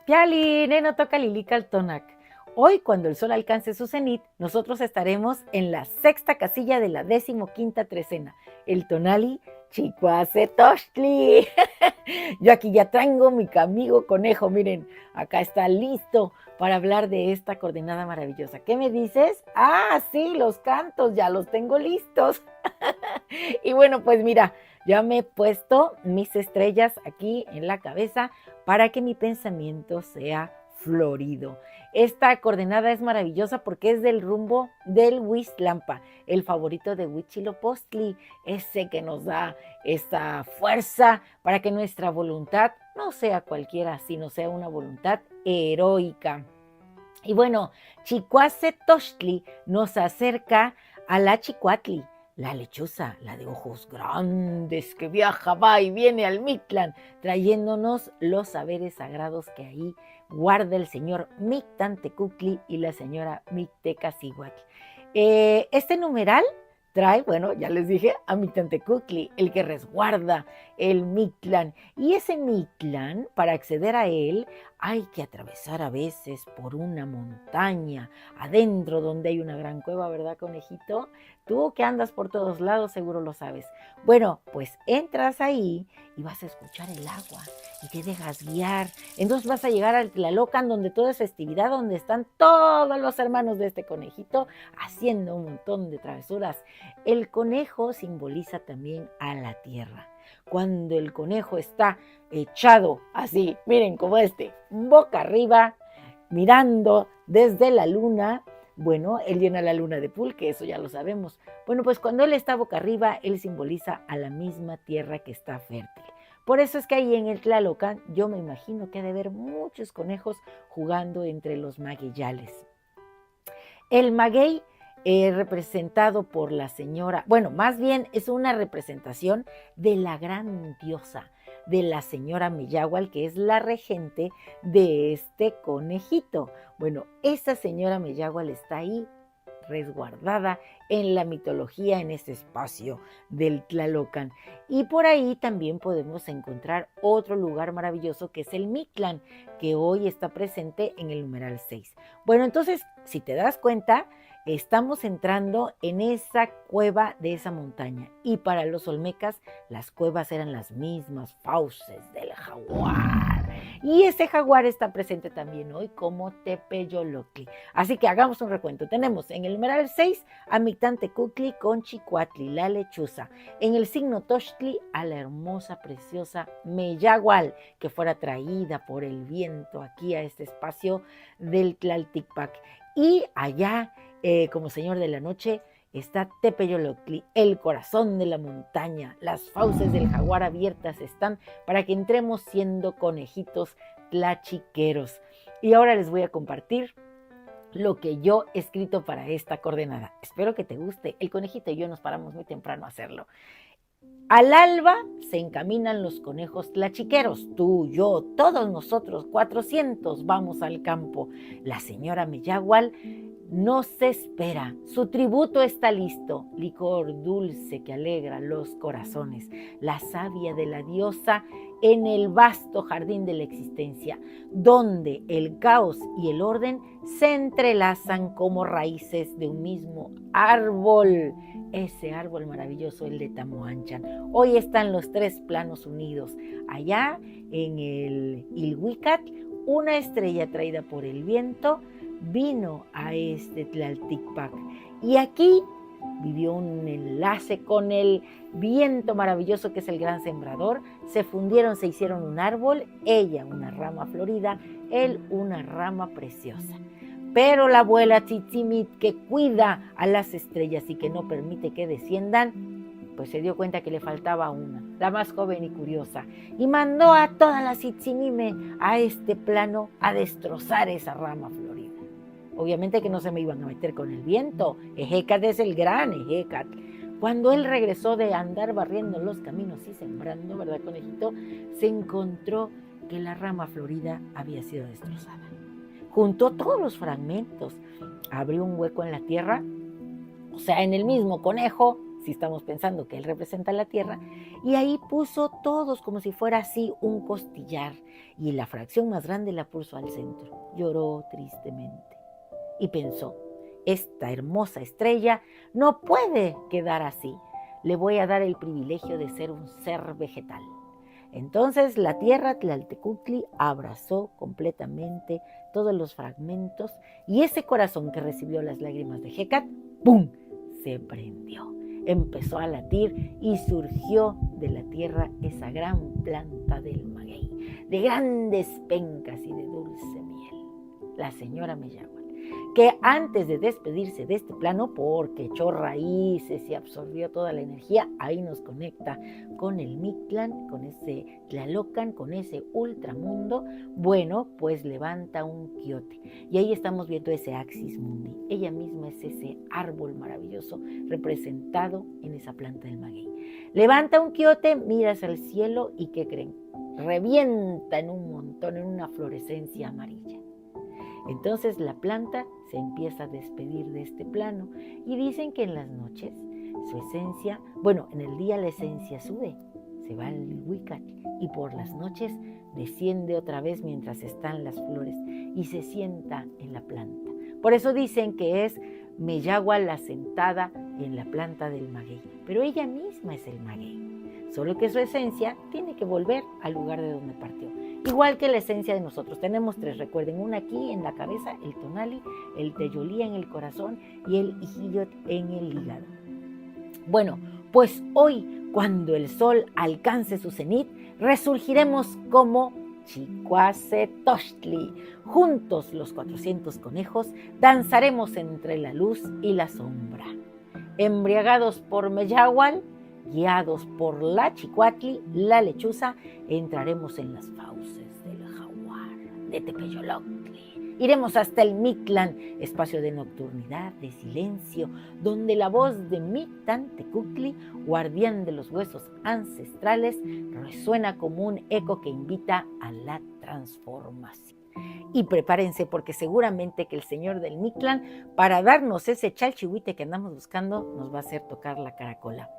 Piali, neno toca Lilical. Hoy, cuando el sol alcance su cenit, nosotros estaremos en la sexta casilla de la 15ª trecena, el tonali Chicuacetochtli. Yo aquí ya tengo mi amigo conejo, miren, acá está listo para hablar de esta coordenada maravillosa. ¿Qué me dices? Ah, sí, los cantos, ya los tengo listos. Y bueno, pues mira, ya me he puesto mis estrellas aquí en la cabeza para que mi pensamiento sea florido. Esta coordenada es maravillosa porque es del rumbo del Huizlampa, el favorito de Huitzilopochtli, ese que nos da esta fuerza para que nuestra voluntad no sea cualquiera, sino sea una voluntad heroica. Y bueno, Chicuacetochtli nos acerca a la Chicuatli, la lechuza, la de ojos grandes que viaja, va y viene al Mictlán, trayéndonos los saberes sagrados que ahí guarda el señor Mictantecutli y la señora Mictecacihuatl. Este numeral trae, bueno, ya les dije, a Mictantecutli, el que resguarda el Mictlán. Y ese Mictlán, para acceder a él, hay que atravesar a veces por una montaña, adentro donde hay una gran cueva, ¿verdad, conejito? Tú que andas por todos lados seguro lo sabes. Bueno, pues entras ahí y vas a escuchar el agua y te dejas guiar. Entonces vas a llegar al Tlalocan, donde todo es festividad, donde están todos los hermanos de este conejito haciendo un montón de travesuras. El conejo simboliza también a la tierra. Cuando el conejo está echado así, miren como boca arriba, mirando desde la luna, bueno, él llena la luna de pulque, eso ya lo sabemos. Bueno, pues cuando él está boca arriba, él simboliza a la misma tierra que está fértil. Por eso es que ahí en el Tlalocan, yo me imagino que ha de haber muchos conejos jugando entre los magueyales. El maguey representado por la señora, bueno, más bien es una representación de la gran diosa, de la señora Meyahual, que es la regente de este conejito. Bueno, esa señora Meyahual está ahí resguardada en la mitología, en ese espacio del Tlalocan. Y por ahí también podemos encontrar otro lugar maravilloso que es el Mictlán, que hoy está presente en el numeral 6. Bueno, entonces, si te das cuenta, estamos entrando en esa cueva de esa montaña. Y para los olmecas, las cuevas eran las mismas fauces del jaguar. Y ese jaguar está presente también hoy como Tepeyolocli. Así que hagamos un recuento. Tenemos en el numeral 6 a Mictantecutli con Chicuatli, la lechuza. En el signo Tochtli a la hermosa, preciosa Meyahual, que fuera traída por el viento aquí a este espacio del Tlalticpac. Y allá, como señor de la noche, está Tepeyolocli, el corazón de la montaña. Las fauces del jaguar abiertas están para que entremos siendo conejitos tlachiqueros. Y ahora les voy a compartir lo que yo he escrito para esta coordenada. Espero que te guste. El conejito y yo nos paramos muy temprano a hacerlo. Al alba se encaminan los conejos tlachiqueros. Tú, yo, todos nosotros, 400, vamos al campo. La señora Meyahual nos espera. Su tributo está listo. Licor dulce que alegra los corazones. La savia de la diosa en el vasto jardín de la existencia, donde el caos y el orden se entrelazan como raíces de un mismo árbol. Ese árbol maravilloso, el de Tamoanchan. Hoy están los tres planos unidos. Allá en el Ilhuicat, una estrella traída por el viento vino a este Tlalticpac. Y aquí vivió un enlace con el viento maravilloso que es el gran sembrador. Se fundieron, se hicieron un árbol, ella una rama florida, él una rama preciosa. Pero la abuela Tzitzimit, que cuida a las estrellas y que no permite que desciendan, pues se dio cuenta que le faltaba una, la más joven y curiosa, y mandó a todas las Tzitzimime a este plano a destrozar esa rama florida. Obviamente que no se me iban a meter con el viento. Ejecat es el gran Ejecat. Cuando él regresó de andar barriendo los caminos y sembrando, ¿verdad, conejito? Se encontró que la rama florida había sido destrozada. Juntó todos los fragmentos, abrió un hueco en la tierra, o sea, en el mismo conejo, si estamos pensando que él representa la tierra, y ahí puso todos como si fuera así un costillar, y la fracción más grande la puso al centro. Lloró tristemente y pensó, esta hermosa estrella no puede quedar así. Le voy a dar el privilegio de ser un ser vegetal. Entonces la tierra Tlaltecutli abrazó completamente todos los fragmentos y ese corazón que recibió las lágrimas de Hécat, ¡pum!, se prendió. Empezó a latir y surgió de la tierra esa gran planta del maguey, de grandes pencas y de dulce miel, la señora Meyahual, que antes de despedirse de este plano, porque echó raíces y absorbió toda la energía, ahí nos conecta con el Mictlán, con ese Tlalocan, con ese ultramundo, bueno, pues levanta un quiote. Y ahí estamos viendo ese Axis Mundi. Ella misma es ese árbol maravilloso representado en esa planta del maguey. Levanta un quiote, mira hacia el cielo y ¿qué creen? Revienta en un montón, en una fluorescencia amarilla. Entonces la planta se empieza a despedir de este plano y dicen que en las noches su esencia, bueno, en el día la esencia sube, se va al Huicat y por las noches desciende otra vez mientras están las flores y se sienta en la planta. Por eso dicen que es Meyahual la sentada en la planta del maguey, pero ella misma es el maguey, solo que su esencia tiene que volver al lugar de donde partió. Igual que la esencia de nosotros, tenemos tres, recuerden, una aquí en la cabeza, el tonali, el teyolí en el corazón y el ijillot en el hígado. Bueno, pues hoy, cuando el sol alcance su cenit, resurgiremos como Chicuacetochtli. Juntos los 400 conejos danzaremos entre la luz y la sombra. Embriagados por Meyahual, guiados por la Chicuatli, la lechuza, entraremos en las fauces del jaguar de Tepeyoloctli. Iremos hasta el Mictlán, espacio de nocturnidad, de silencio, donde la voz de Mictán Tecuhtli, guardián de los huesos ancestrales, resuena como un eco que invita a la transformación. Y prepárense porque seguramente que el señor del Mictlán, para darnos ese chalchihuite que andamos buscando, nos va a hacer tocar la caracola.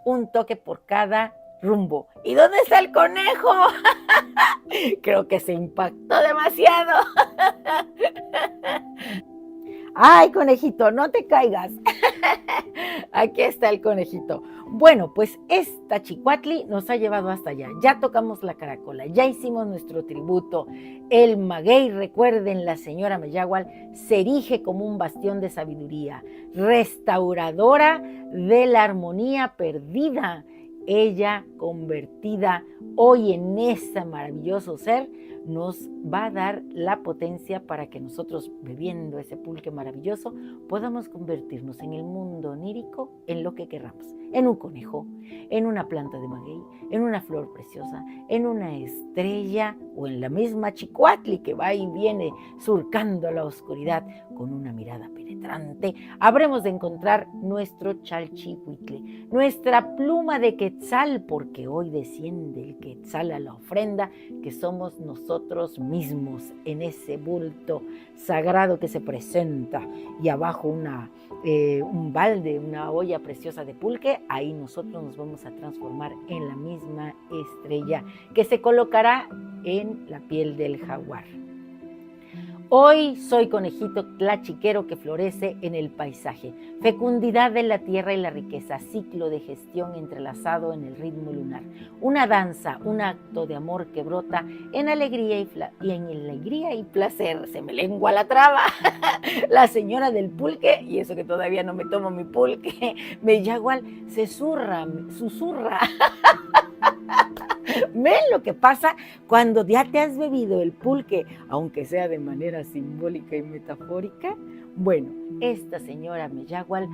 Un toque por cada rumbo. ¿Y dónde está el conejo? Creo que se impactó demasiado. Ay, conejito, no te caigas. Aquí está el conejito. Bueno, pues esta Chicuatli nos ha llevado hasta allá. Ya tocamos la caracola, ya hicimos nuestro tributo. El maguey, recuerden, la señora Meyahual se erige como un bastión de sabiduría, restauradora de la armonía perdida. Ella, convertida hoy en ese maravilloso ser, nos va a dar la potencia para que nosotros, bebiendo ese pulque maravilloso, podamos convertirnos en el mundo onírico en lo que queramos. En un conejo, en una planta de maguey, en una flor preciosa, en una estrella o en la misma Chicuatli que va y viene surcando la oscuridad con una mirada penetrante. Habremos de encontrar nuestro chalchihuitle, nuestra pluma de quetzal, porque hoy desciende el quetzal a la ofrenda que somos nosotros mismos en ese bulto sagrado que se presenta y abajo un balde, una olla preciosa de pulque. Ahí nosotros nos vamos a transformar en la misma estrella que se colocará en la piel del jaguar. Hoy soy conejito tlachiquero que florece en el paisaje, fecundidad de la tierra y la riqueza, ciclo de gestión entrelazado en el ritmo lunar, una danza, un acto de amor que brota en alegría y placer. Se me lengua la traba. La señora del pulque, y eso que todavía no me tomo mi pulque, Meyahual susurra. ¿Ven lo que pasa cuando ya te has bebido el pulque, aunque sea de manera simbólica y metafórica? Bueno, esta señora Meyahual,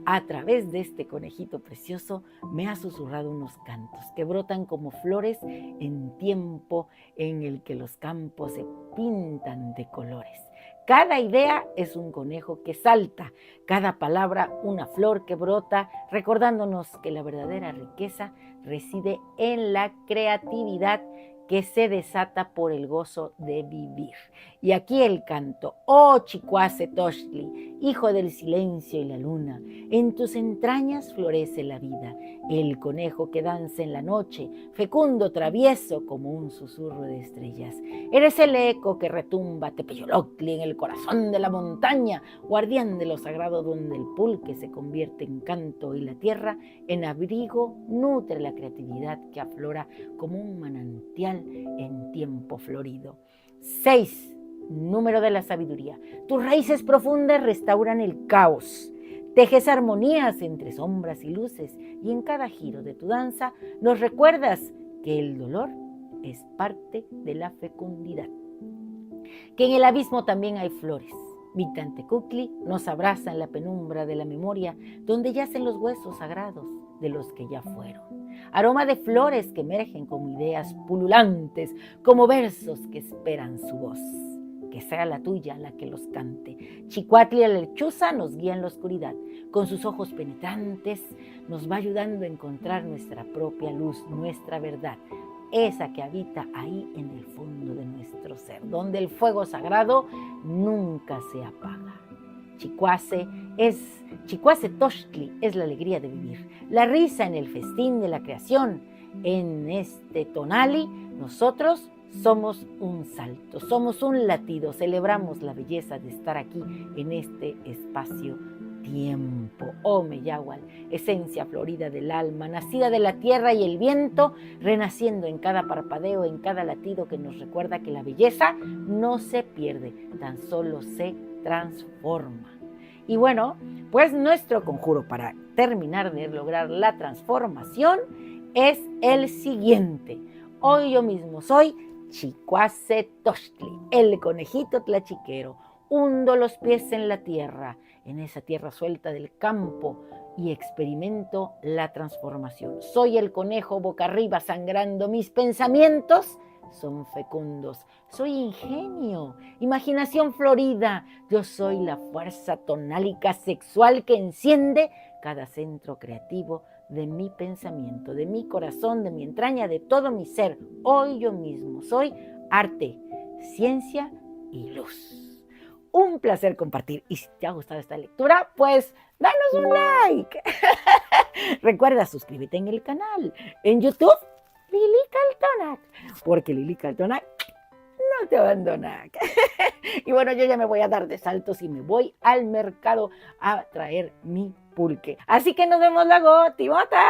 a través de este conejito precioso, me ha susurrado unos cantos que brotan como flores en tiempo en el que los campos se pintan de colores. Cada idea es un conejo que salta, cada palabra una flor que brota, recordándonos que la verdadera riqueza reside en la creatividad que se desata por el gozo de vivir. Y aquí el canto: oh Chicuase Tochtli, hijo del silencio y la luna, en tus entrañas florece la vida, el conejo que danza en la noche, fecundo, travieso como un susurro de estrellas. Eres el eco que retumba Tepeyoloctli en el corazón de la montaña, guardián de lo sagrado donde el pulque se convierte en canto y la tierra en abrigo nutre la creatividad que aflora como un manantial en tiempo florido. 6. Número de la sabiduría. Tus raíces profundas restauran el caos. Tejes armonías entre sombras y luces, y en cada giro de tu danza nos recuerdas que el dolor es parte de la fecundidad. Que en el abismo también hay flores. Mictlantecuhtli nos abraza en la penumbra de la memoria, donde yacen los huesos sagrados de los que ya fueron. Aroma de flores que emergen como ideas pululantes, como versos que esperan su voz. Que sea la tuya la que los cante. Chicuatli la lechuza nos guía en la oscuridad. Con sus ojos penetrantes nos va ayudando a encontrar nuestra propia luz, nuestra verdad. Esa que habita ahí en el fondo de nuestro ser, donde el fuego sagrado nunca se apaga. Chicuase Tochtli es la alegría de vivir, la risa en el festín de la creación. En este tonali, nosotros somos un salto, somos un latido, celebramos la belleza de estar aquí en este espacio-tiempo. Oh Meyahual, esencia florida del alma, nacida de la tierra y el viento, renaciendo en cada parpadeo, en cada latido que nos recuerda que la belleza no se pierde, tan solo se transforma. Y bueno, pues nuestro conjuro para terminar de lograr la transformación es el siguiente. Hoy yo mismo soy Chicuase Tochtli, el conejito tlachiquero. Hundo los pies en la tierra, en esa tierra suelta del campo, y experimento la transformación. Soy el conejo boca arriba sangrando, mis pensamientos son fecundos. Soy ingenio, imaginación florida. Yo soy la fuerza tonálica sexual que enciende cada centro creativo de mi pensamiento, de mi corazón, de mi entraña, de todo mi ser. Hoy yo mismo soy arte, ciencia y luz. Un placer compartir. Y si te ha gustado esta lectura, pues danos un like. Recuerda, suscríbete en el canal. En YouTube, Lili Caltonac, porque Lili Caltonac no te abandona. Y bueno, yo ya me voy a dar de saltos y me voy al mercado a traer mi pulque. Así que nos vemos luego, Timota.